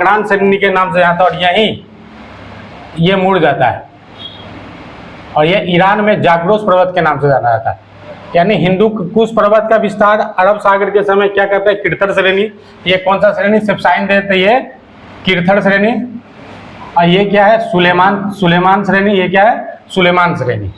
मकरान श्रेणी के नाम से जाता है, और यहीं ये मुड़ जाता है, और ये ईरान में जाग्रोस पर्वत के नाम से जाना जाता है। यानी हिंदू कुश पर्वत का विस्तार अरब सागर के समय क्या करते हैं, किर्थर श्रेणी। ये कौन सा श्रेणी, सिर्फ साइन देते, ये किर्थर श्रेणी, और ये क्या है, सुलेमान श्रेणी। ये क्या है, सुलेमान श्रेणी।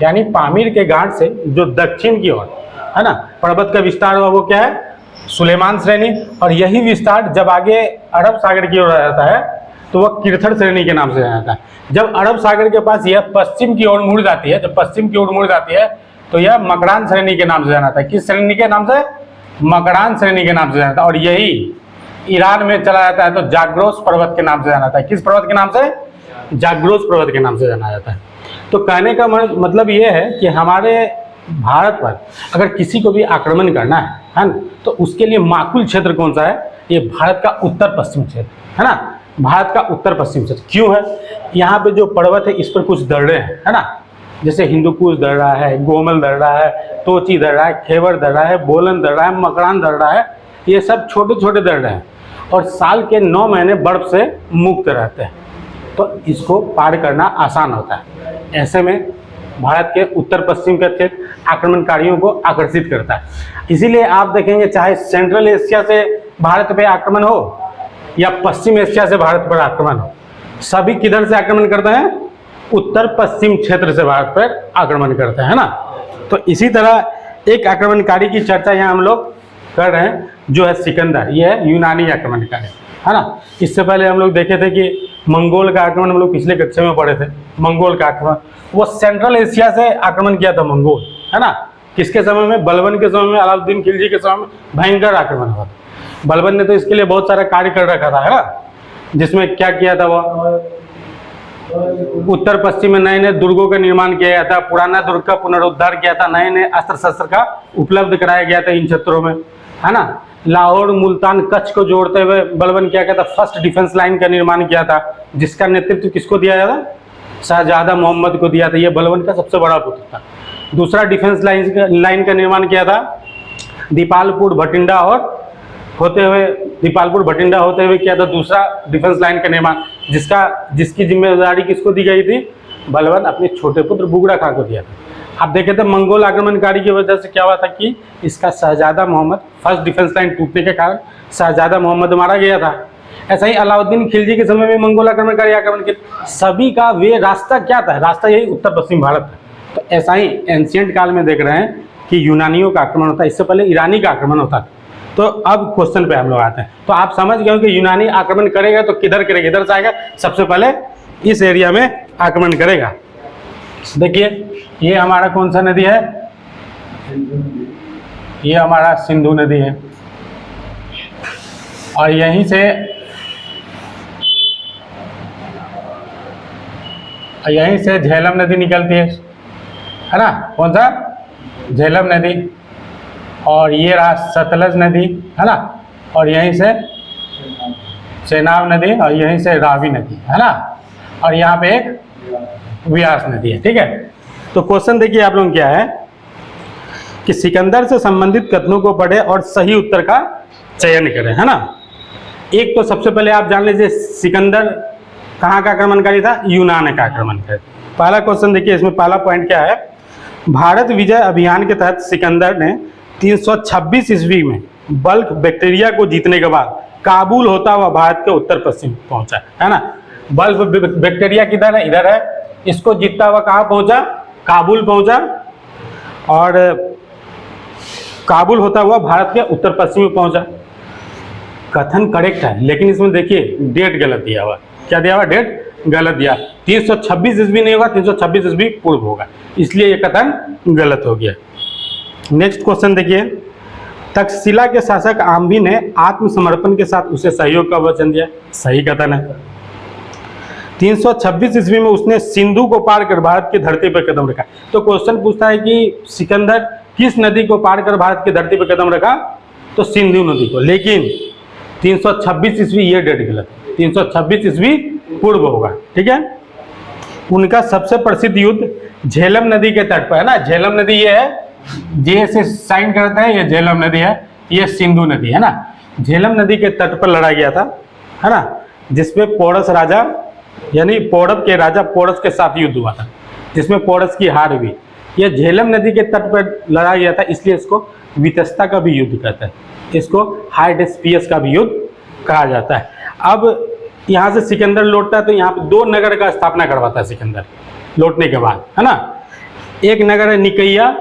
यानी पामीर के घाट से जो दक्षिण की ओर है ना पर्वत का विस्तार हुआ, वो क्या है, सुलेमान श्रेणी। और यही विस्तार जब आगे अरब सागर की ओर आ जाता है तो वह किर्थर श्रेणी के नाम से जाना जाता है। जब अरब सागर के पास यह पश्चिम की ओर मुड़ जाती है, जब पश्चिम की ओर मुड़ जाती है तो यह मकरान श्रेणी के नाम से जाना था। किस श्रेणी के नाम से, मकरान श्रेणी के नाम से जाना था। और यही ईरान में चला जाता है तो जाग्रोस पर्वत के नाम से जाना था। किस पर्वत के नाम से, जाग्रोस पर्वत के नाम से जाना जाता है। तो कहने का मतलब ये है कि हमारे भारत पर अगर किसी को भी आक्रमण करना है ना, तो उसके लिए माकुल क्षेत्र कौन सा है, ये भारत का उत्तर पश्चिम क्षेत्र है ना, भारत का उत्तर पश्चिम क्षेत्र। क्यों है, यहाँ पे जो पर्वत है इस पर कुछ दर्रे हैं, है ना, जैसे हिंदुकुश दर्रा है, गोमल दर्रा है, तोची दर्रा है, खेवर दर्रा है, बोलन दर्रा है, मकरान दर्रा है। ये सब छोटे छोटे दर्रे हैं और साल के 9 महीने बर्फ से मुक्त रहते हैं, तो इसको पार करना आसान होता है। ऐसे में भारत के उत्तर पश्चिम का क्षेत्र आक्रमणकारियों को आकर्षित करता है। इसीलिए आप देखेंगे चाहे सेंट्रल एशिया से भारत पे आक्रमण हो या पश्चिम एशिया से भारत पर आक्रमण हो, सभी किधर से आक्रमण करते हैं, उत्तर पश्चिम क्षेत्र से भारत पर आक्रमण करते हैं, है ना। तो इसी तरह एक आक्रमणकारी की चर्चा यहाँ हम लोग कर रहे हैं जो है सिकंदर। ये है यूनानी आक्रमणकारी, है ना। इससे पहले हम लोग देखे थे कि मंगोल का आक्रमण हम लोग पिछले कक्षा में पढ़े थे। मंगोल का आक्रमण वो सेंट्रल एशिया से आक्रमण किया था मंगोल, है ना। किसके समय में, बलबन के समय में, अलाउद्दीन खिलजी के समय में भयंकर आक्रमण हुआ था। बलबन ने तो इसके लिए बहुत सारा कार्य कर रखा था, है ना, जिसमें क्या किया था, वो उत्तर पश्चिम में नए नए दुर्गों का निर्माण किया गया था, पुराना दुर्ग का पुनरुद्धार किया था, नए नए अस्त्र शस्त्र का उपलब्ध कराया गया था इन क्षेत्रों में, है ना। लाहौर, मुल्तान, कच्छ को जोड़ते हुए बलबन क्या किया था, फर्स्ट डिफेंस लाइन का निर्माण किया था, जिसका नेतृत्व किसको दिया गया था, शाहजहां मोहम्मद को दिया था। ये बलबन का सबसे बड़ा पुत्र था। दूसरा डिफेंस लाइन का निर्माण किया था दीपालपुर भटिंडा और होते हुए किया था दूसरा डिफेंस लाइन का निर्माण, जिसकी जिम्मेदारी किसको दी गई थी, बलबन अपने छोटे पुत्र बुगड़ा खां को दिया था। आप देखे थे मंगोल आक्रमणकारी की वजह से क्या हुआ था कि इसका Shahjahan Mohammad, first defence line टूटने के कारण शाहजहां मोहम्मद मारा गया था। ऐसा ही अलाउद्दीन खिलजी के समय में मंगोल आक्रमणकारी आक्रमण किए। सभी का वे रास्ता क्या था, रास्ता यही उत्तर पश्चिम भारत था। तो ऐसा ही एंशिएंट काल में देख रहे हैं कि यूनानियों का आक्रमण होता है, इससे पहले ईरानी का आक्रमण होता था। तो अब क्वेश्चन पे हम लोग आते हैं। तो आप समझ गए हो कि यूनानी आक्रमण करेगा तो किधर करेगा, इधर से आएगा, सबसे पहले इस एरिया में आक्रमण करेगा। देखिए ये हमारा कौन सा नदी है, ये हमारा सिंधु नदी है, और यहीं से झेलम नदी निकलती है ना, कौन सा, झेलम नदी। और ये रहा सतलज नदी, है ना, और यहीं से चेनाब नदी, और यहीं से रावी नदी, है ना, और यहाँ पे एक व्यास नदी है। ठीक है, तो क्वेश्चन देखिए आप लोग क्या है कि सिकंदर से संबंधित कथनों को पढ़े और सही उत्तर का चयन करें, है ना। एक तो सबसे पहले आप जान लीजिए सिकंदर कहाँ का आक्रमणकारी था, यूनान का आक्रमणकारी। पहला क्वेश्चन देखिए, इसमें पहला पॉइंट क्या है, भारत विजय अभियान के तहत सिकंदर ने 326 ईस्वी में बल्ख बैक्टीरिया को जीतने के बाद काबुल होता हुआ भारत के उत्तर पश्चिम पहुंचा, है ना। बल्ख बैक्टीरिया किधर है, इधर है। इसको जीतता हुआ कहाँ पहुंचा, काबुल पहुंचा, और काबुल होता हुआ भारत के उत्तर पश्चिम में पहुंचा। कथन करेक्ट है, लेकिन इसमें देखिए डेट गलत दिया हुआ। क्या दिया हुआ, डेट गलत दिया। 326 ईस्वी नहीं होगा, 326 ईस्वी पूर्व होगा, इसलिए ये कथन गलत हो गया। नेक्स्ट क्वेश्चन देखिए, तक्षशिला के शासक आम्भी ने आत्मसमर्पण के साथ उसे सहयोग का वचन दिया, सही कथन है। 326 ईस्वी में उसने सिंधु को पार कर भारत की धरती पर कदम रखा। तो क्वेश्चन पूछता है कि सिकंदर किस नदी को पार कर भारत की धरती पर कदम रखा, तो सिंधु नदी को। लेकिन 326 ईस्वी ये डेट गलत, 326 ईस्वी पूर्व होगा। ठीक है, उनका सबसे प्रसिद्ध युद्ध झेलम नदी के तट पर है ना। झेलम नदी ये है, जे से साइन करते हैं, ये झेलम नदी है, ये सिंधु नदी है ना। झेलम नदी के तट पर लड़ा गया था, है ना। जिसपे पौरस राजा यानी पौरव के राजा पौरस के साथ युद्ध हुआ था, जिसमें पौरस की हार हुई। यह झेलम नदी के तट पर लड़ा गया था, इसलिए इसको वितस्ता का भी युद्ध कहता है, इसको हाइडेस्पियस का भी युद्ध कहा जाता है। अब यहाँ से सिकंदर लौटता है तो यहाँ पे 2 नगर का स्थापना करवाता है सिकंदर लौटने के बाद, है ना। एक नगर है निकैया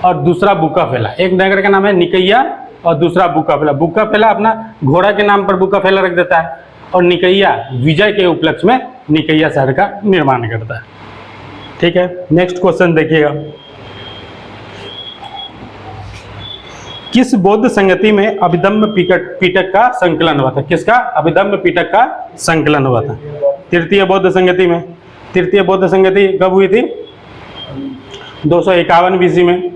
और दूसरा बुकाफेला। एक नगर का नाम है निकैया और दूसरा बुकाफेला। बुकाफेला अपना घोड़ा के नाम पर बुकाफेला रख देता है और निकैया विजय के उपलक्ष्य में निकैया शहर का निर्माण करता है। ठीक है, नेक्स्ट क्वेश्चन देखिएगा। किस बौद्ध संगति में अभिधम्म पिटक का संकलन हुआ था? किसका? अभिधम्म पिटक का संकलन हुआ था। तृतीय बौद्ध संगति में। तृतीय बौद्ध संगति कब हुई थी? 251 बीसी में।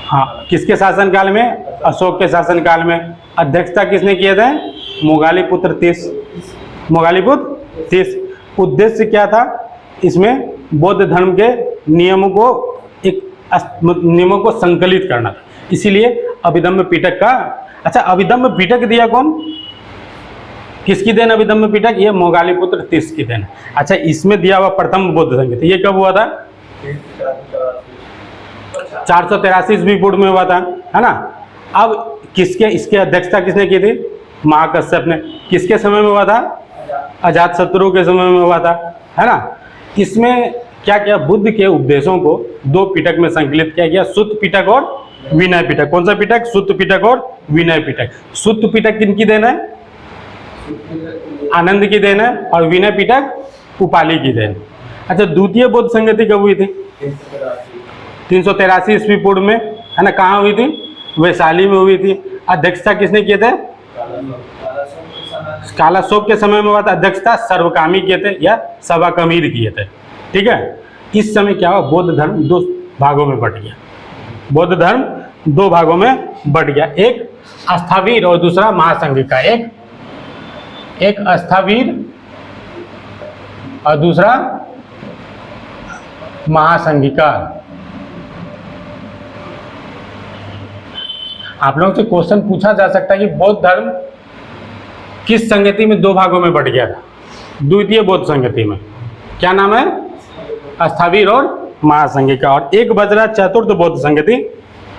हाँ, किसके शासनकाल में? अशोक के शासनकाल में। अध्यक्षता किसने किए थे? मोगालीपुत्र तीस। मोगालीपुत्र तीस। उद्देश्य क्या था इसमें? बौद्ध धर्म के नियमों को संकलित करना था, इसीलिए अभिधम्म पिटक का। अच्छा, अभिधम्म पिटक दिया कौन? किसकी देन अभिधम्म पिटक? ये मोगालीपुत्र तीस की देन। अच्छा, इसमें दिया हुआ प्रथम बौद्ध संगति ये कब हुआ था? 483 ईस्वी पूर्व में हुआ था, है ना। अब इसके अध्यक्षता किसने की थी? महाकश्यप ने। किसके समय में हुआ था? अजातशत्रु के समय में हुआ था, है ना। इसमें क्या किया? बुद्ध के उपदेशों को 2 पिटक में संकलित किया गया, सुत्त पिटक और विनय पिटक। कौन सा पिटक? सुत्त पिटक और विनय पिटक। सुत्त पिटक किनकी देन है? आनंद की देन है और विनय पिटक उपाली की देन। अच्छा, द्वितीय बौद्ध संगति कब हुई थी? 383 ईस्वी पूर्व में, है ना। कहाँ हुई थी? वैशाली में हुई थी। अध्यक्षता किसने किए थे? कालाशोक के समय में हुआ था। अध्यक्षता सर्वकामी किए थे या सवाकमीर किए थे। ठीक है, इस समय क्या हुआ? बौद्ध धर्म 2 भागों में बट गया। बौद्ध धर्म 2 भागों में बट गया, एक अस्थावीर और दूसरा महासंघिका। एक अस्थावीर और दूसरा महासंघिका। आप लोगों से क्वेश्चन पूछा जा सकता है कि बौद्ध धर्म किस संगति में 2 भागों में बट गया था? द्वितीय बौद्ध संगति में। क्या नाम है? अस्थावीर और महासंघिका। और एक बजरा चतुर्थ बौद्ध संगति,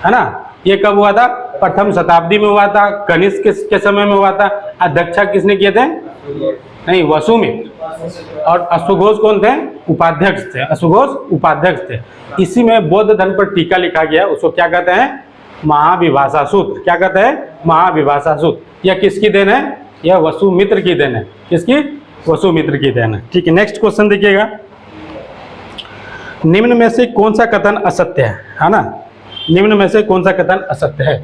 है ना। ये कब हुआ था? प्रथम शताब्दी में हुआ था, कनिष्क के समय में हुआ था। अध्यक्षता किसने किए थे? नहीं, वसुमित्र। और अश्वघोष कौन थे? उपाध्यक्ष थे। अश्वघोष उपाध्यक्ष थे। इसी में बौद्ध धर्म पर टीका लिखा गया, उसको क्या कहते हैं? महाविभाषा सूत्र। क्या कहते हैं? महाविभाषा सूत्र। यह किसकी देन है? यह वसुमित्र की देन है। किसकी? वसुमित्र की देन है। ठीक है, नेक्स्ट क्वेश्चन देखिएगा। निम्न में से कौन सा कथन असत्य है ना। निम्न में से कौन सा कथन असत्य है?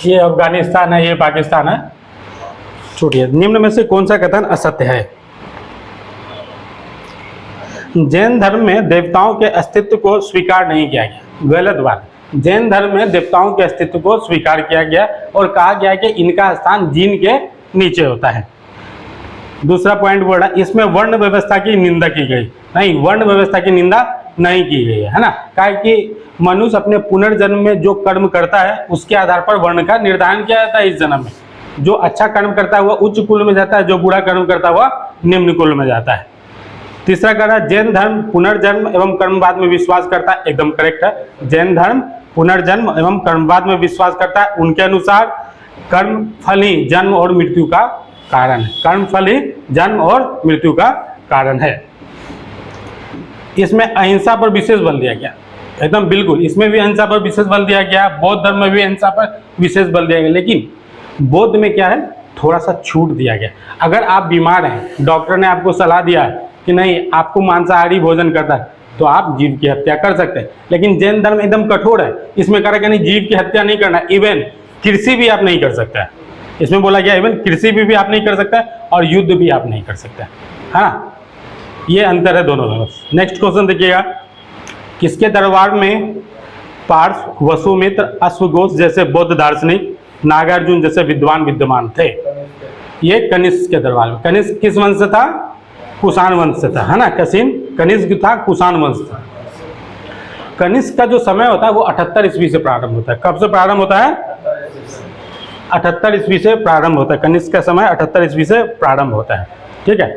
ये अफगानिस्तान है, ये पाकिस्तान है। छोड़िए, निम्न में से कौन सा कथन असत्य है? जैन धर्म में देवताओं के अस्तित्व को स्वीकार नहीं किया गया। गलत बात। जैन धर्म में देवताओं के अस्तित्व को स्वीकार किया गया और कहा गया कि इनका स्थान जीन के नीचे होता है। दूसरा पॉइंट बोल रहा है, इसमें वर्ण व्यवस्था की निंदा की गई। नहीं, वर्ण व्यवस्था की निंदा नहीं की गई है ना। कहा कि मनुष्य अपने पुनर्जन्म में जो कर्म करता है उसके आधार पर वर्ण का निर्धारण किया जाता है। इस जन्म में जो अच्छा कर्म करता है वह उच्च कुल में जाता है, जो बुरा कर्म करता है वह निम्न कुल में जाता है। तीसरा कह रहा है, जैन धर्म पुनर्जन्म एवं कर्मवाद में विश्वास करता है। एकदम करेक्ट है। जैन धर्म पुनर्जन्म एवं कर्मवाद में विश्वास करता है। उनके अनुसार कर्म फल ही जन्म और मृत्यु का कारण है। कर्म फल ही जन्म और मृत्यु का कारण है। इसमें अहिंसा पर विशेष बल दिया गया। एकदम बिल्कुल, इसमें भी अहिंसा पर विशेष बल दिया गया। बौद्ध धर्म में भी अहिंसा पर विशेष बल दिया गया। लेकिन बौद्ध में क्या है, थोड़ा सा छूट दिया गया। अगर आप बीमार हैं, डॉक्टर ने आपको सलाह दिया है कि नहीं आपको मांसाहारी भोजन करना है, तो आप जीव की हत्या कर सकते हैं। लेकिन जैन धर्म एकदम कठोर है, इसमें कह रहा है कि नहीं जीव की हत्या नहीं करना, इवन कृषि भी आप नहीं कर सकते हैं। इसमें बोला गया इवन कृषि भी आप नहीं कर सकते और युद्ध भी आप नहीं कर सकते, है ना। ये अंतर है दोनों में। नेक्स्ट क्वेश्चन देखिएगा, किसके दरबार में पार्थ, वसुमित्र, अश्वघोष जैसे बौद्ध दार्शनिक, नागार्जुन जैसे विद्वान विद्यमान थे? ये कनिष्क के दरबार में। कनिष्क किस वंश से था? कुषाण वंश से था, है ना। कनिष्क था कुषाण वंश था। कनिष्क का जो समय होता है वो 78 ईस्वी से प्रारंभ होता है। कब से प्रारंभ होता है? 78 ईस्वी से प्रारंभ होता है। कनिष्क का समय 78 ईस्वी से प्रारंभ होता है, ठीक है।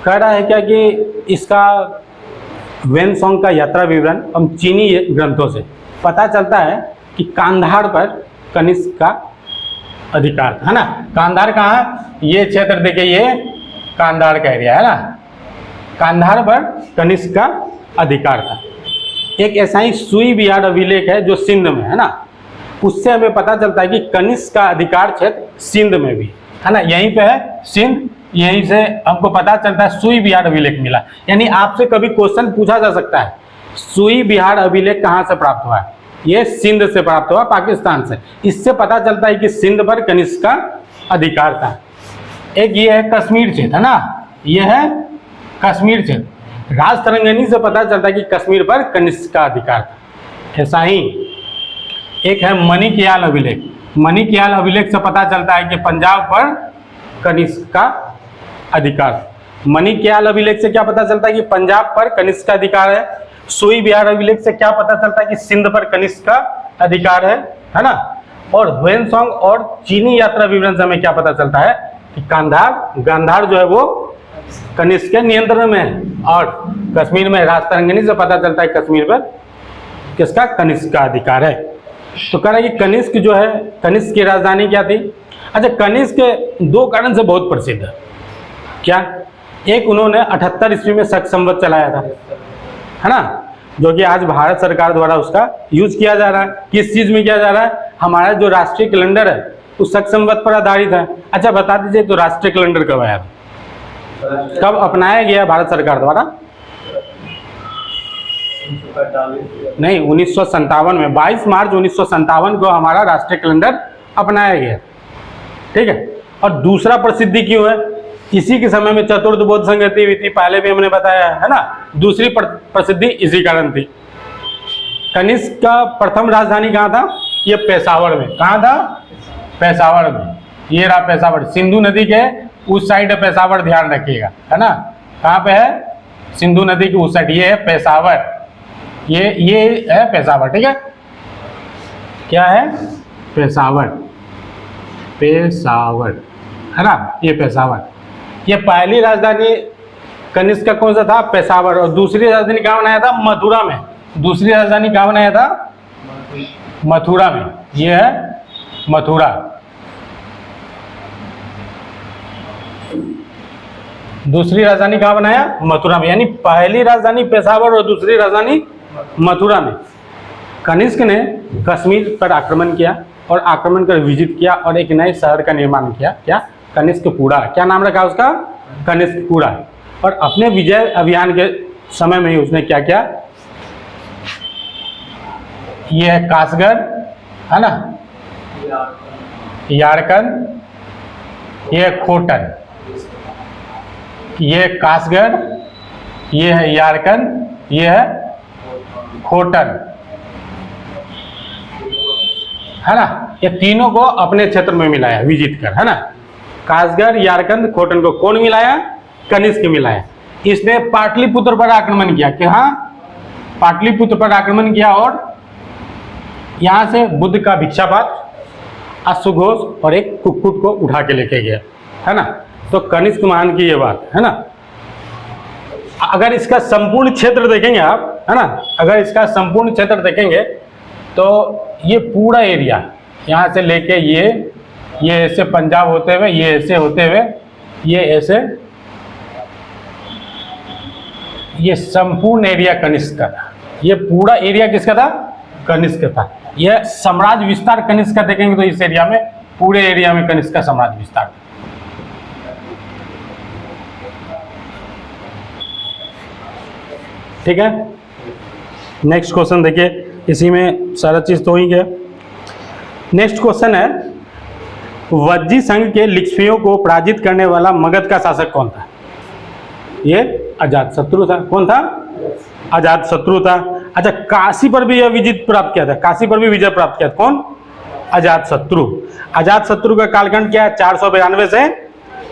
कह रहा है क्या कि इसका वेनसोंग का यात्रा विवरण हम चीनी ग्रंथों से पता चलता है कि कांधार पर कनिष्क का अधिकार, है ना। कांधार कहाँ है? ये क्षेत्र देखिए, ये कांधार का एरिया है ना। कांधार पर कनिष्क का अधिकार था। एक ऐसा ही सुई बिहार अभिलेख है जो सिंध में है ना, उससे हमें पता चलता है कि कनिष्क का अधिकार क्षेत्र सिंध में भी है ना। यहीं पे है सिंध, यहीं से हमको पता चलता है सुई बिहार अभिलेख मिला। यानी आपसे कभी क्वेश्चन पूछा जा सकता है सुई बिहार अभिलेख कहाँ से प्राप्त हुआ है? ये सिंध से प्राप्त हुआ, पाकिस्तान से। इससे पता चलता है कि सिंध पर कनिष्क का अधिकार था। एक ये है कश्मीर क्षेत्र, है ना, ये है कश्मीर क्षेत्र। राजतरंगिणी से पता चलता है कि कश्मीर पर कनिष्क का अधिकार था। ऐसा ही एक है मणिकयाल अभिलेख। मणिकयाल अभिलेख से पता चलता है कि पंजाब पर कनिष्क का अधिकार। मणिकयाल अभिलेख से क्या पता चलता है कि पंजाब पर कनिष्क का अधिकार है। सुई बिहार अभिलेख से क्या पता चलता है कि सिंध पर कनिष्क का अधिकार है ना। और वेनसोंग और चीनी यात्रा विवरण से हमें क्या पता चलता है कि गांधार जो है वो कनिष्क के नियंत्रण में है। और कश्मीर में राजतरंगिणी से पता चलता है कश्मीर पर किसका? कनिष्क का अधिकार है। तो कह रहा है कि कनिष्क जो है, कनिष्क की राजधानी क्या थी? अच्छा, कनिष्क दो कारण से बहुत प्रसिद्ध है। क्या? एक, उन्होंने 78 ईस्वी में शक संवत चलाया था, है ना, जो कि आज भारत सरकार द्वारा उसका यूज किया जा रहा है। किस चीज में किया जा रहा है? हमारा जो राष्ट्रीय कैलेंडर है उस शक संवत पर आधारित है। अच्छा बता दीजिए, तो राष्ट्रीय कैलेंडर कब आया, कब अपनाया गया भारत सरकार द्वारा? नहीं, 1957 में, 22 मार्च 1957 को हमारा राष्ट्रीय कैलेंडर अपनाया गया, ठीक है। और दूसरा प्रसिद्धि क्यों है? इसी के समय में चतुर्थ बौद्ध संगति हुई थी, पहले भी हमने बताया है ना। दूसरी प्रसिद्धि इसी कारण थी। कनिष्क का प्रथम राजधानी कहाँ था? ये पेशावर में। कहाँ था? पेशावर में। ये रहा पेशावर, सिंधु नदी के उस साइड है पेशावर, ध्यान रखिएगा, है ना। कहाँ पे है? सिंधु नदी की उस साइड, ये है पेशावर, ये है पेशावर, ठीक है। क्या है? पेशावर, पेशावर, है ना, ये पेशावर। ये पहली राजधानी कनिष्क का कौन सा था? पेशावर। और दूसरी राजधानी कहाँ बनाया था? मथुरा में। दूसरी राजधानी कहाँ बनाया था? मथुरा में। ये है मथुरा। दूसरी राजधानी कहाँ बनाया? मथुरा में। यानी पहली राजधानी पेशावर और दूसरी राजधानी मथुरा में। कनिष्क ने कश्मीर पर आक्रमण किया और आक्रमण कर विजित किया और एक नए शहर का निर्माण किया। क्या? कनिष्कपुरा। क्या नाम रखा उसका? कनिष्कपुरा। और अपने विजय अभियान के समय में ही उसने क्या किया? ये है कासगढ़, है ना, यारकंद, ये है खोटन, ये है कासगढ़, ये है यारकंद, ये है खोटन, है ना। ये तीनों को अपने क्षेत्र में मिलाया विजिट कर, है ना। कासगढ़, यारकंद, खोटन को कौन मिलाया? कनिष्क मिलाया। इसने पाटलिपुत्र पर आक्रमण किया। कि हाँ, पाटलिपुत्र पर आक्रमण किया और यहां से बुद्ध का भिक्षापात्र, अश्वघोष और एक कुक्कुट को उठा के लेके गया, है ना। तो कनिष्क महान की ये बात है ना। अगर इसका संपूर्ण क्षेत्र देखेंगे आप, है ना, अगर इसका संपूर्ण क्षेत्र देखेंगे तो ये पूरा एरिया यहाँ से लेके ये ऐसे पंजाब होते हुए, ये ऐसे होते हुए, ये ऐसे, ये संपूर्ण एरिया कनिष्क का था। ये पूरा एरिया किसका था? कनिष्क का था। यह साम्राज्य विस्तार कनिष्क का देखेंगे तो इस एरिया में, पूरे एरिया में कनिष्क का साम्राज्य विस्तार। ठीक है, नेक्स्ट क्वेश्चन देखिए, इसी में सारा चीज तो ही गया। नेक्स्ट क्वेश्चन है, वज्जी संघ के लिच्छवियों को पराजित करने वाला मगध का शासक कौन था? ये अजातशत्रु था। कौन था? अजातशत्रु था। अच्छा, काशी पर भी यह विजय प्राप्त किया था, काशी पर भी विजय प्राप्त किया था। कौन? अजातशत्रु। अजातशत्रु का कालखंड क्या है? 492 से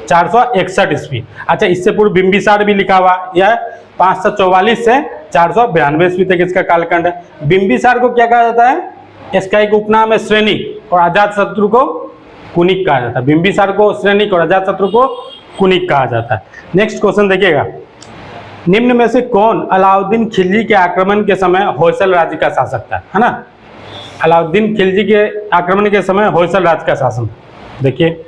461 ईस्वी। अच्छा, इससे पूर्व बिंबिसार भी लिखा हुआ, यह 544 से 492 ईस्वी तक इसका कालखंड है। बिंबिसार को क्या कहा जाता है? इसका एक उपनाम है श्रेणिक, और अजातशत्रु को कुनिक कहा जाता है। बिंबिसार को श्रेणिक और अजातशत्रु को कुनिक कहा जाता है। नेक्स्ट क्वेश्चन देखिएगा, निम्न में से कौन अलाउद्दीन खिलजी के आक्रमण के समय होयसल राज्य का शासक था? है ना, अलाउद्दीन खिलजी के आक्रमण के समय होयसल राज्य का शासन। देखिए,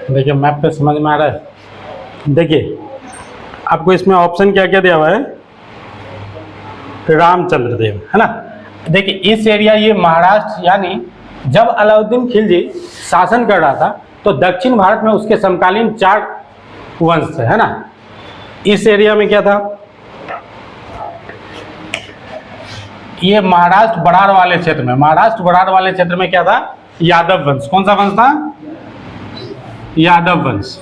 देखिए मैप पे समझ में आ रहा है। देखिए आपको इसमें ऑप्शन क्या क्या दिया हुआ है? रामचंद्र देव, है ना। देखिए इस एरिया, ये महाराष्ट्र, यानी जब अलाउद्दीन खिलजी शासन कर रहा था तो दक्षिण भारत में उसके समकालीन 4 वंश थे, है ना। इस एरिया में क्या था? ये महाराष्ट्र बराड़ वाले क्षेत्र में, महाराष्ट्र बराड़ वाले क्षेत्र में क्या था? यादव वंश। कौन सा वंश था? यादव वंश।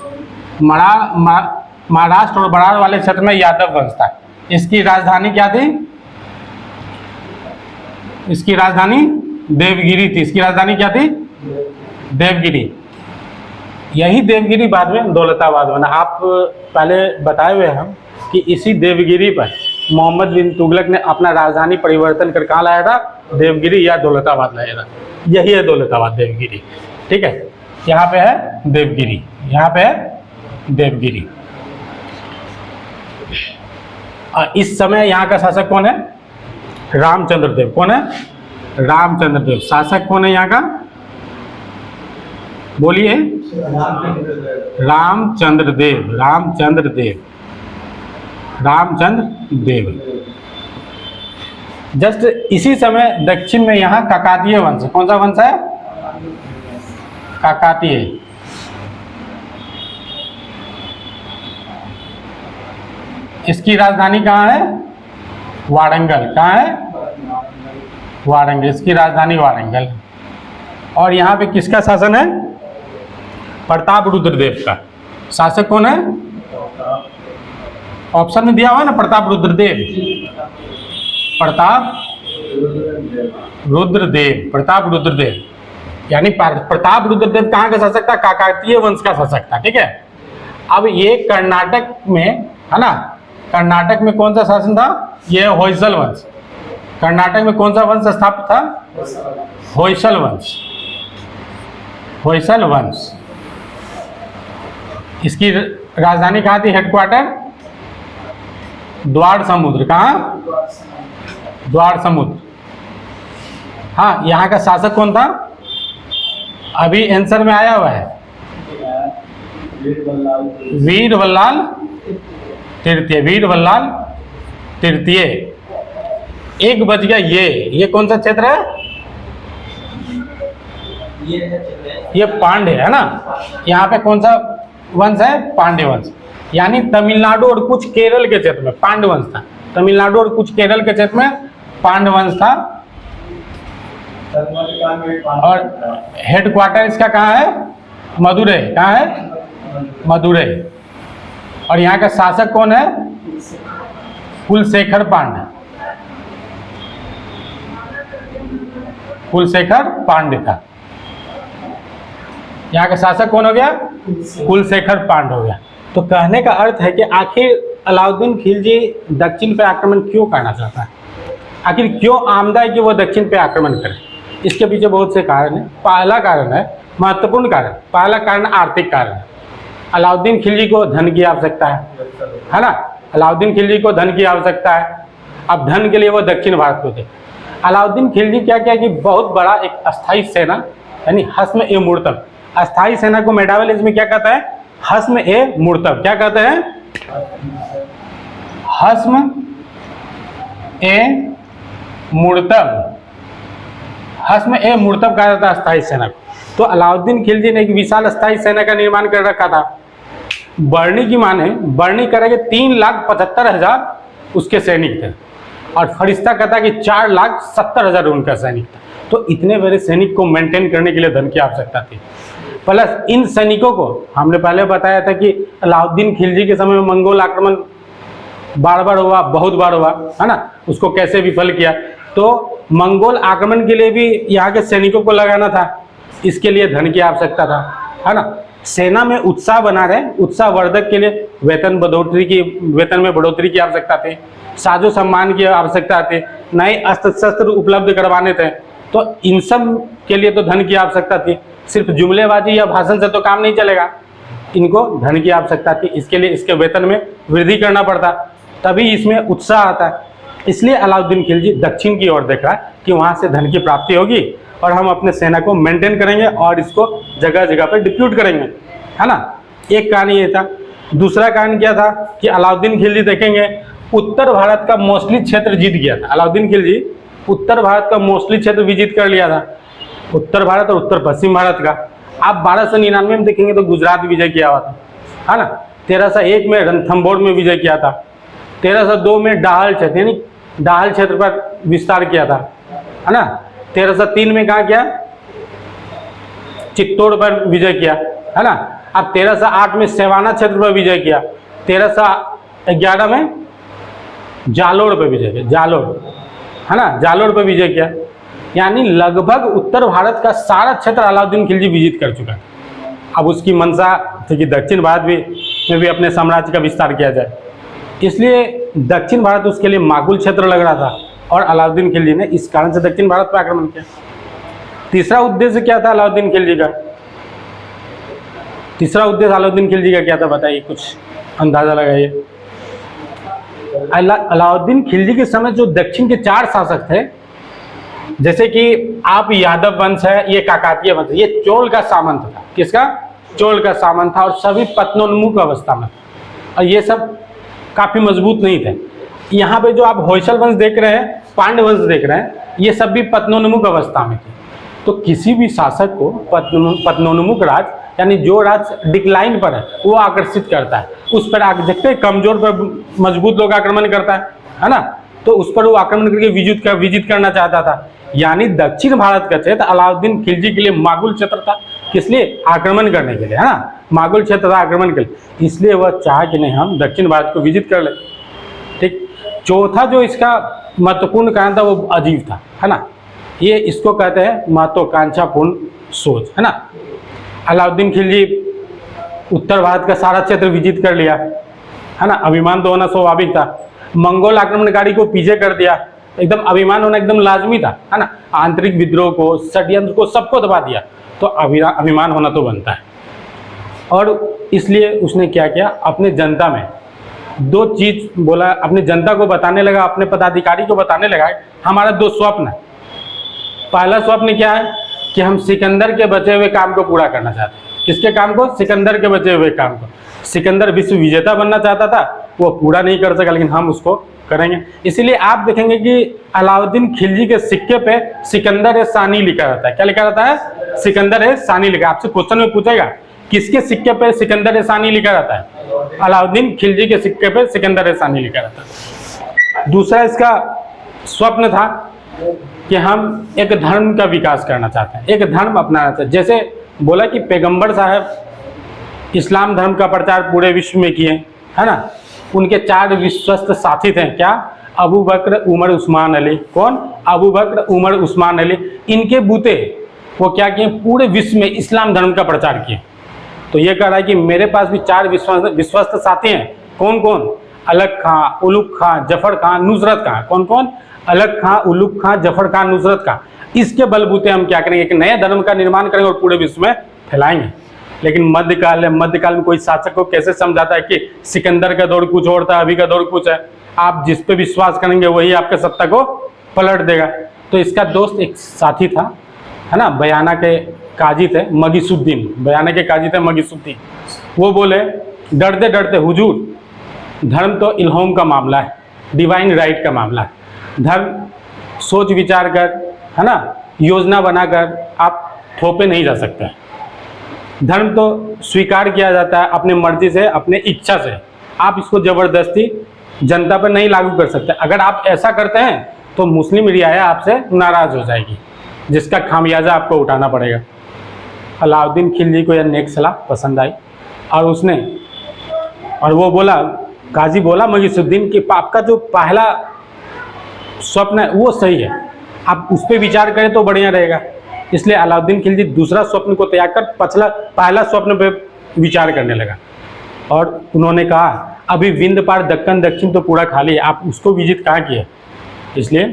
महाराष्ट्र और बराड़ वाले क्षेत्र में यादव वंश था। इसकी राजधानी क्या थी? इसकी राजधानी देवगिरी थी। इसकी राजधानी क्या थी? देवगिरी। यही देवगिरी बाद में दौलताबाद बना। आप पहले बताए हुए हम कि इसी देवगिरी पर मोहम्मद बिन तुगलक ने अपना राजधानी परिवर्तन कर कहाँ लाया था? देवगिरी या दौलताबाद लाया था। यही है दौलताबाद, देवगिरी। ठीक है, यहाँ पे है देवगिरी, यहाँ पे है देवगिरी। इस समय यहाँ का शासक कौन है? रामचंद्र देव। कौन है? रामचंद्र देव। शासक कौन है यहाँ का? बोलिए। रामचंद्र देव। रामचंद्र देव। रामचंद्र देव। जस्ट इसी समय दक्षिण में यहाँ काकातीय वंश। कौन सा वंश है? काकातीय। इसकी राजधानी कहाँ है? वारंगल। कहाँ है? वारंगल। इसकी राजधानी वारंगल। और यहाँ पे किसका शासन है? प्रताप रुद्रदेव का। शासक कौन है? ऑप्शन में दिया हुआ है ना, प्रताप रुद्रदेव। प्रताप रुद्रदेव। प्रताप रुद्रदेव यानी प्रताप रुद्रदेव कहाँ का शासक था? काकातीय वंश का शासक था। ठीक है, अब ये कर्नाटक में, है ना, कर्नाटक में कौन सा शासन था? ये होयसल वंश। कर्नाटक में कौन सा वंश स्थापित था? होयसल वंश। होयसल वंश। इसकी राजधानी कहाँ थी? हेडक्वार्टर द्वार समुद्र। कहाँ? द्वार समुद्र। हाँ, यहाँ का शासक कौन था? अभी आंसर में आया हुआ है, वीर बल्लाल तृतीय। वीर बल्लाल तृतीय। 1 बज गया। ये कौन सा क्षेत्र है? ये पांड्य है ना। यहाँ पे कौन सा वंश है? पांड्य वंश। यानी तमिलनाडु और कुछ केरल के क्षेत्र में पांड्य वंश था। तमिलनाडु और कुछ केरल के क्षेत्र में पांड्य वंश था। और हेडक्वार्टर इसका कहाँ है? मदुरै। कहाँ है? मदुरै। और यहाँ का शासक कौन है? कुलशेखर पांड्य। कुलशेखर पांड्य था। यहाँ का शासक कौन हो गया? कुलशेखर पांड्य हो गया। तो कहने का अर्थ है कि आखिर अलाउद्दीन खिलजी दक्षिण पे आक्रमण क्यों करना चाहता है? आखिर क्यों आमदा है कि वो दक्षिण पे आक्रमण करे? इसके पीछे बहुत से कारण हैं। पहला कारण है, महत्वपूर्ण कारण, पहला कारण आर्थिक कारण है। अलाउद्दीन खिलजी को धन की आवश्यकता है ना। अलाउद्दीन खिलजी को धन की आवश्यकता है। अब धन के लिए वो दक्षिण भारत को थे। अलाउद्दीन खिलजी क्या किया कि बहुत बड़ा एक अस्थाई सेना यानी हस्म ए मुर्तब, अस्थाई सेना को मेडावल में क्या कहता है, हस्म ए मुर्तब। क्या कहते हैं, हस्म ए मुर्तब, हस्म ए मुर्तब कहा जाता है अस्थाई सेना को। तो अलाउद्दीन खिलजी ने एक विशाल अस्थाई सेना का निर्माण कर रखा था। बर्नी की माने, बर्नी करेंगे 3,75,000 उसके सैनिक थे और फरिश्ता कहता कि 4,70,000 उनका सैनिक था। तो इतने बड़े सैनिक को मेंटेन करने के लिए धन की आवश्यकता थी। प्लस इन सैनिकों को हमने पहले बताया था कि अलाउद्दीन खिलजी के समय में मंगोल आक्रमण बार बार हुआ, बहुत बार हुआ है ना, उसको कैसे विफल किया। तो मंगोल आक्रमण के लिए भी यहाँ के सैनिकों को लगाना था, इसके लिए धन की आवश्यकता था, है ना। सेना में उत्साह बना रहे, उत्साह वर्धक के लिए वेतन में बढ़ोतरी की आवश्यकता थी, साजो सम्मान की आवश्यकता थी, नए अस्त्र शस्त्र उपलब्ध करवाने थे। तो इन सब के लिए तो धन की आवश्यकता थी। सिर्फ जुमलेबाजी या भाषण से तो काम नहीं चलेगा, इनको धन की आवश्यकता थी। इसके लिए इसके वेतन में वृद्धि करना पड़ता, तभी इसमें उत्साह आता है। इसलिए अलाउद्दीन खिलजी दक्षिण की ओर देख रहा है कि वहाँ से धन की प्राप्ति होगी और हम अपने सेना को मेंटेन करेंगे और इसको जगह जगह पर डिप्यूट करेंगे, है ना। एक कारण ये था। दूसरा कारण क्या था कि अलाउद्दीन खिलजी देखेंगे उत्तर भारत का मोस्टली क्षेत्र जीत गया था। अलाउद्दीन खिलजी उत्तर भारत का मोस्टली क्षेत्र विजित कर लिया था, उत्तर भारत और उत्तर पश्चिम भारत का। आप 1299 में देखेंगे तो गुजरात विजय किया हुआ था, है ना। 1301 में रणथंभौर में विजय किया था। 1302 में डाहल क्षेत्र यानी डाहल क्षेत्र पर विस्तार किया था, है ना। 1303 में कहा किया, चित्तौड़ पर विजय किया, है ना। अब 1308 में सेवाना क्षेत्र पर विजय किया। 1311 में जालोर पर विजय किया, जालोर, है ना, जालोर पर विजय किया। यानी लगभग उत्तर भारत का सारा क्षेत्र अलाउद्दीन खिलजी विजित कर चुका है। अब उसकी मंशा थी कि दक्षिण भारत में भी अपने साम्राज्य का विस्तार किया जाए, इसलिए दक्षिण भारत उसके लिए माकूल क्षेत्र लग रहा था और अलाउद्दीन खिलजी ने इस कारण से दक्षिण भारत पर आक्रमण किया। तीसरा उद्देश्य क्या था अलाउद्दीन खिलजी का? तीसरा उद्देश्य अलाउद्दीन खिलजी का क्या था, बताइए, कुछ अंदाजा लगाइए। अलाउद्दीन खिलजी के समय जो दक्षिण के 4 शासक थे, जैसे कि आप यादव वंश है, ये काकातीय वंश, ये चोल का सामंत था। किसका? चोल का सामंत था और सभी पतनोन्मुख अवस्था में, और ये सब काफी मजबूत नहीं थे। यहाँ पे जो आप होयसल वंश देख रहे हैं, पांड्य वंश देख रहे हैं, ये सब भी पतनोन्मुख अवस्था में थे। तो किसी भी शासक को पतनोन्मुख राज यानी जो राज डिक्लाइन पर है वो आकर्षित करता है, उस पर आगे देखते हैं कमजोर पर मजबूत लोग आक्रमण करता है ना। तो उस पर वो आक्रमण करके विजित करना चाहता था। यानी दक्षिण भारत का क्षेत्र अलाउद्दीन खिलजी के लिए माकूल क्षेत्र था। किस लिए? आक्रमण करने के लिए, है ना, माकूल क्षेत्र था आक्रमण के लिए। इसलिए वह चाहा कि नहीं, हम दक्षिण भारत को विजिट कर ले। ठीक। चौथा जो इसका महत्वपूर्ण कारण था वो अजीब था, है ना। ये इसको कहते हैं महत्वाकांक्षापूर्ण सोच, है ना। अलाउद्दीन खिलजी उत्तर भारत का सारा क्षेत्र विजित कर लिया, है ना, अभिमान तो होना स्वाभाविक था। मंगोल आक्रमणकारी को पीछे कर दिया, एकदम अभिमान होना एकदम लाजमी था, है ना। आंतरिक विद्रोह को, षड्यंत्र को, सबको दबा दिया, तो अभिमान होना तो बनता है। और इसलिए उसने क्या किया, अपने जनता में 2 चीज बोला, अपने जनता को बताने लगा, अपने पदाधिकारी को बताने लगा, हमारा 2 स्वप्न है। पहला स्वप्न क्या है कि हम सिकंदर के बचे हुए काम को पूरा करना चाहते हैं। किसके काम को? सिकंदर के बचे हुए काम को। सिकंदर विश्व विजेता बनना चाहता था, वो पूरा नहीं कर सका, लेकिन हम उसको करेंगे। इसीलिए आप देखेंगे कि अलाउद्दीन खिलजी के सिक्के पे सिकंदर ए सानी लिखा रहता है। क्या लिखा रहता है? सिकंदर ए सानी लिखा। आपसे क्वेश्चन में पूछेगा किसके सिक्के पे सिकंदर ए सानी लिखा रहता है? अलाउद्दीन खिलजी के सिक्के पे सिकंदर ए सानी लिखा रहता है। दूसरा इसका स्वप्न था कि हम एक धर्म का विकास करना चाहते हैं, एक धर्म अपनाना चाहते हैं। जैसे बोला कि पैगंबर साहब इस्लाम धर्म का प्रचार पूरे विश्व में किए, है ना। उनके 4 विश्वस्त साथी थे, क्या? अबू बकर, उमर, उस्मान अली। कौन? अबू बकर, उमर, उस्मान अली। इनके बूते वो क्या किए? पूरे विश्व में इस्लाम धर्म का प्रचार किए। तो ये कह रहा है कि मेरे पास भी 4 विश्वस्त साथी हैं। कौन कौन? अलग खां, उलुग खां, जफर खां, नुसरत खां। कौन कौन? अलग खां, उलुग खां, जफर खां, नुसरत खां। इसके बलबूते हम क्या करेंगे? एक नए धर्म का निर्माण करेंगे और पूरे विश्व में फैलाएंगे। लेकिन मध्यकाल है, मध्यकाल में कोई शासक को कैसे समझाता है कि सिकंदर का दौर कुछ और था, अभी का दौर कुछ है। आप जिस पे विश्वास करेंगे वही आपके सत्ता को पलट देगा। तो इसका दोस्त एक साथी था, है ना, बयाना के काजी थे मगीसुद्दीन, बयाना के काजी थे मगीसुद्दीन। वो बोले डरते डरते हुजूर, धर्म तो इल्हाम का मामला है, डिवाइन राइट का मामला है। धर्म सोच विचार कर, है ना, योजना बनाकर आप थोपे नहीं जा सकते। धर्म तो स्वीकार किया जाता है अपनी मर्जी से, अपने इच्छा से। आप इसको ज़बरदस्ती जनता पर नहीं लागू कर सकते। अगर आप ऐसा करते हैं तो मुस्लिम रियाया आपसे नाराज़ हो जाएगी, जिसका खामियाजा आपको उठाना पड़ेगा। अलाउद्दीन खिलजी को यह नेक सलाह पसंद आई और वो बोला, काजी बोला मगीसुद्दीन कि आपका जो पहला स्वप्न है वो सही है, आप उस पर विचार करें तो बढ़िया रहेगा। इसलिए अलाउद्दीन खिलजी दूसरा स्वप्न को त्याग कर पहला स्वप्न पे विचार करने लगा और उन्होंने कहा अभी विंध्य पार दक्कन दक्षिण तो पूरा खाली है, आप उसको विजिट कहाँ किए। इसलिए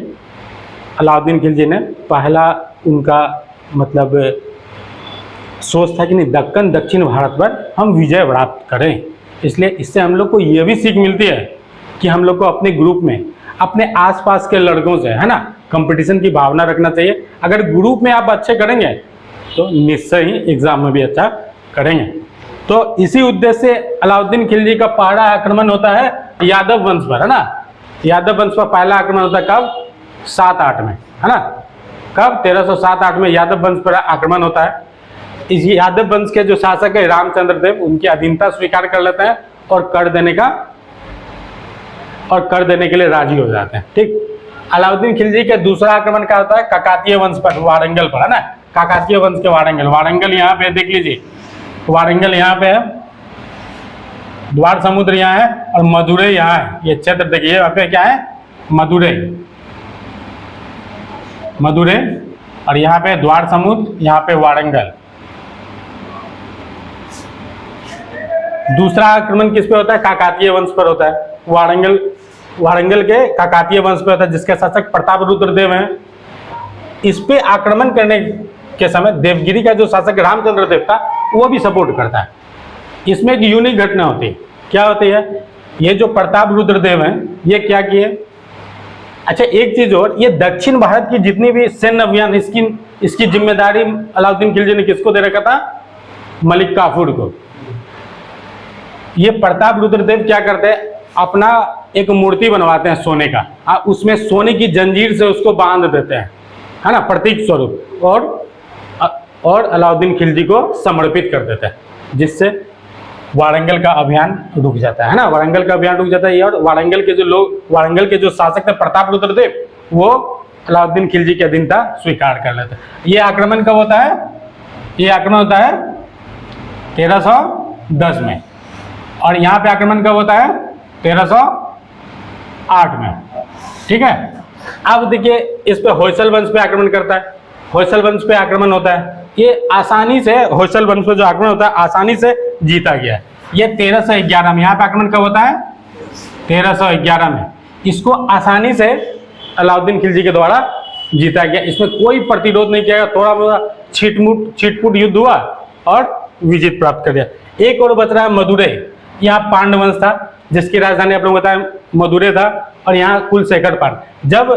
अलाउद्दीन खिलजी ने पहला उनका मतलब सोच था कि नहीं, दक्कन दक्षिण भारत पर हम विजय प्राप्त करें। इसलिए इससे हम लोग को ये भी सीख मिलती है कि हम लोग को अपने ग्रुप में अपने आसपास के लड़कों से, है ना, कंपटीशन की भावना रखना चाहिए। अगर ग्रुप में आप अच्छे करेंगे तो निश्चय ही एग्जाम में भी अच्छा करेंगे। तो इसी उद्देश्य से अलाउद्दीन खिलजी का पहला आक्रमण होता है यादव वंश पर, है ना। यादव वंश पर पहला आक्रमण होता है कब? 7-8 में, है ना। कब? 1307-8 में यादव वंश पर आक्रमण होता है। इस यादव वंश के जो शासक है रामचंद्र देव, उनकी अधीनता स्वीकार कर लेते हैं और कर देने के लिए राजी हो जाते हैं। ठीक। अलाउद्दीन खिलजी के दूसरा आक्रमण क्या होता है? काकातीय वंश पर, वारंगल पर, है ना। काकातीय वंश के वारंगल यहाँ पे देख लीजिए, वारंगल यहाँ पे है, द्वार समुद्र यहाँ है और मदुरै यहाँ है। ये क्षेत्र देखिए, यहाँ पे क्या है? मदुरै और यहाँ पे द्वार समुद्र, यहाँ पे वारंगल। दूसरा आक्रमण किस पे होता है? काकातीय वंश पर होता है। वारंगल के काकातीय वंश पे होता है, जिसके शासक प्रताप रुद्र देव हैं। इस पे आक्रमण करने के समय देवगिरी का जो शासक रामचंद्र देव था वो भी सपोर्ट करता है। इसमें एक यूनिक घटना होती है। क्या होती है? ये जो प्रताप रुद्र देव हैं, ये क्या किए? अच्छा, एक चीज और, ये दक्षिण भारत की जितनी भी सैन्य अभियान, इसकी जिम्मेदारी अलाउद्दीन खिलजी ने किसको दे रखा था? मलिक काफूर को। ये प्रताप रुद्र देव क्या करते हैं? अपना एक मूर्ति बनवाते हैं सोने का, उसमें सोने की जंजीर से उसको बांध देते हैं, है ना, प्रतीक स्वरूप, और अलाउद्दीन खिलजी को समर्पित कर देते हैं, जिससे वारंगल का अभियान रुक जाता है ना। वारंगल का अभियान रुक जाता है। और वारंगल के जो शासक थे प्रताप रुद्र देव, वो अलाउद्दीन खिलजी की अधीनता स्वीकार कर लेते हैं। ये आक्रमण कब होता है? ये आक्रमण होता है 1310 में। और यहाँ पे आक्रमण कब होता है? 1308 में। ठीक है। अब देखिए, इस पे होयसल वंश पे आक्रमण करता है। होयसल वंश पे आक्रमण होता है, ये आसानी से, होयसल वंश पे जो आक्रमण होता है आसानी से जीता गया है। ये 1311 में। यहाँ पे आक्रमण कब होता है? 1311 में। इसको आसानी से अलाउद्दीन खिलजी के द्वारा जीता गया। इसमें कोई प्रतिरोध नहीं किया गया, थोड़ा बहुत छिटपुट युद्ध हुआ और विजय प्राप्त कर दिया। एक और बच रहा है मदुरै। यहाँ पांड वंश था, जिसकी राजधानी आप लोग बताया मदुरै था, और यहाँ कुलशेखर पांड। जब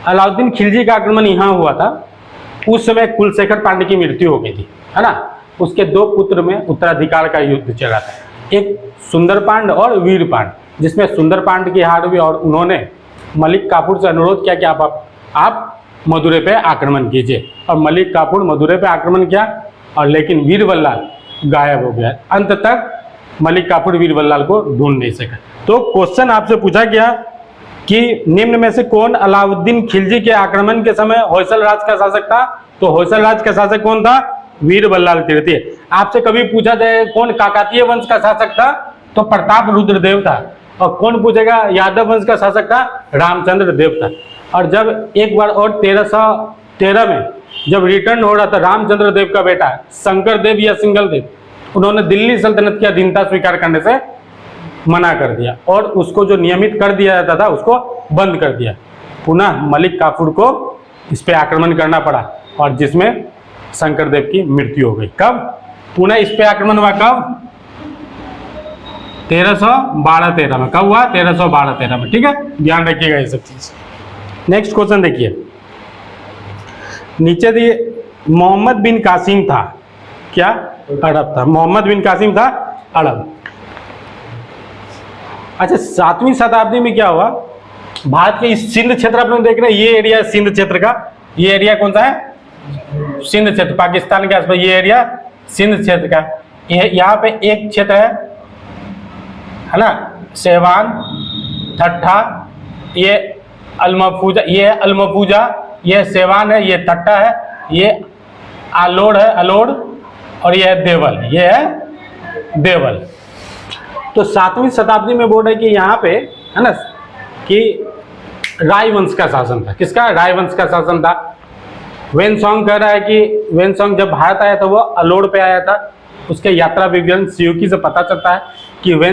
अलाउद्दीन खिलजी का आक्रमण यहाँ हुआ था, उस समय कुलशेखर पांड की मृत्यु हो गई थी, है ना। उसके 2 पुत्र में उत्तराधिकार का युद्ध चला था, एक सुंदर पांड और वीर पांड, जिसमें सुंदर पांड की हार हुई और उन्होंने मलिक काफूर से अनुरोध किया कि आप मदुरै पे आक्रमण कीजिए। और मलिक काफूर मदुरै पे आक्रमण किया, और लेकिन वीर बल्लाल गायब हो गया। अंत तक मलिक काफूर वीर बल्लाल को ढूंढ नहीं सका। तो क्वेश्चन आपसे पूछा गया कि निम्न में से कौन अलाउद्दीन खिलजी के आक्रमण के समय होयसल राज का शासक था? तो होयसल राज का शासक कौन था? वीर बल्लाल तृतीय। आपसे कभी पूछा जाए कौन काकातीय वंश का शासक था? तो प्रताप रुद्र देव था। और कौन पूछेगा यादव वंश का शासक था? रामचंद्र देव था। और जब एक बार और 1313 में जब रिटर्न हो रहा था रामचंद्र देव का बेटा शंकर देव या सिंगल देव, उन्होंने दिल्ली सल्तनत की अधीनता स्वीकार करने से मना कर दिया और उसको जो नियमित कर दिया जाता था उसको बंद कर दिया। पुनः मलिक काफूर को इस पे आक्रमण करना पड़ा और जिसमें शंकर देव की मृत्यु हो गई। कब? पुनः इस पे आक्रमण हुआ कब? 1312-13 में। कब हुआ? 1312-13 में। ठीक है, ध्यान रखिएगा ये सब चीज। नेक्स्ट क्वेश्चन देखिए, नीचे दिए मोहम्मद बिन कासिम था, क्या? अरब था। मोहम्मद बिन कासिम था अरब। अच्छा, 7वीं शताब्दी में क्या हुआ? भारत के इस सिंध क्षेत्र आप लोग देख रहे हैं, ये एरिया सिंध क्षेत्र का, ये एरिया कौन सा है? सिंध क्षेत्र, पाकिस्तान के आसपास ये एरिया सिंध क्षेत्र का। यहाँ पे एक क्षेत्र है ना, सेवान, ठट्ठा, ये अलमफूजा, ये है अलमफूजा, ये सेवान है, ये ठट्टा है, ये आलोड़ है, अलोड़, और ये है देवल, ये है देवल। तो 7वीं शताब्दी में बोल रहे कि यहाँ पे है ना कि रायवंश का शासन था। किसका? रायवंश का शासन था। वेनसोंग कह रहा है कि वेनसोंग जब भारत आया था वो अलोड़ पे आया था। उसके यात्रा विवरण सियूकी से पता चलता है कि वेन